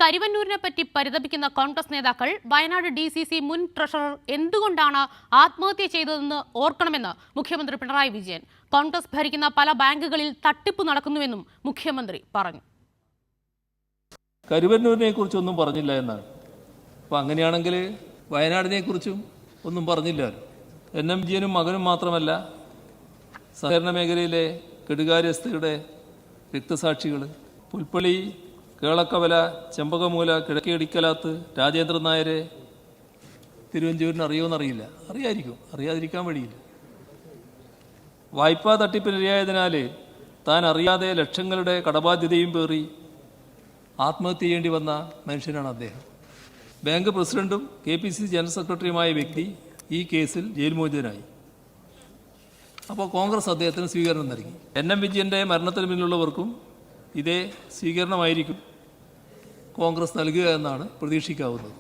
കരിവന്നൂരിനെ പറ്റി പരിതപിക്കുന്ന കോൺഗ്രസ് നേതാക്കൾ വയനാട് DCC മുൻ ട്രഷറർ എന്തുകൊണ്ടാണ് ആത്മഹത്യ ചെയ്തതെന്ന് ഓർക്കണമെന്ന് മുഖ്യമന്ത്രി പിണറായി വിജയൻ. കോൺഗ്രസ് ഭരിക്കുന്ന പല ബാങ്കുകളിൽ തട്ടിപ്പ് നടക്കുന്നുവെന്നും മുഖ്യമന്ത്രി പറഞ്ഞു. കരിവന്നൂരിനെ കുറിച്ചൊന്നും പറഞ്ഞില്ല എന്നാണ്. അപ്പോൾ അങ്ങനെയാണെങ്കിൽ വയനാടിനെ കുറിച്ചും ഒന്നും പറഞ്ഞില്ല. NM വിജയനും മകനും മാത്രമല്ല, സഹകരണ മേഖലയിലെ കെടുകാര്യസ്ഥയുടെ രക്തസാക്ഷികൾ, പുൽപ്പള്ളി, കേളക്കവല, ചെമ്പകമൂല, കിഴക്കേടിക്കലാത്ത്, രാജേന്ദ്രൻ നായരെ തിരുവഞ്ചൂരിന് അറിയുമെന്നറിയില്ല. അറിയായിരിക്കും, അറിയാതിരിക്കാൻ വഴിയില്ല. വായ്പാ തട്ടിപ്പിനിരയായതിനാൽ താൻ അറിയാതെ ലക്ഷങ്ങളുടെ കടബാധ്യതയും പേറി ആത്മഹത്യ ചെയ്യേണ്ടി വന്ന മനുഷ്യനാണ് അദ്ദേഹം. ബാങ്ക് പ്രസിഡന്റും KPCC ജനറൽ സെക്രട്ടറിയുമായ വ്യക്തി ഈ കേസിൽ ജയിൽ മോചിതനായി. അപ്പോൾ കോൺഗ്രസ് അദ്ദേഹത്തിന് സ്വീകരണം നൽകി. NM വിജയൻ്റെ മരണത്തിന് പിന്നിലുള്ളവർക്കും ഇതേ സ്വീകരണമായിരിക്കും കോൺഗ്രസ് നൽകുക എന്നാണ് പ്രതീക്ഷിക്കാവുന്നത്.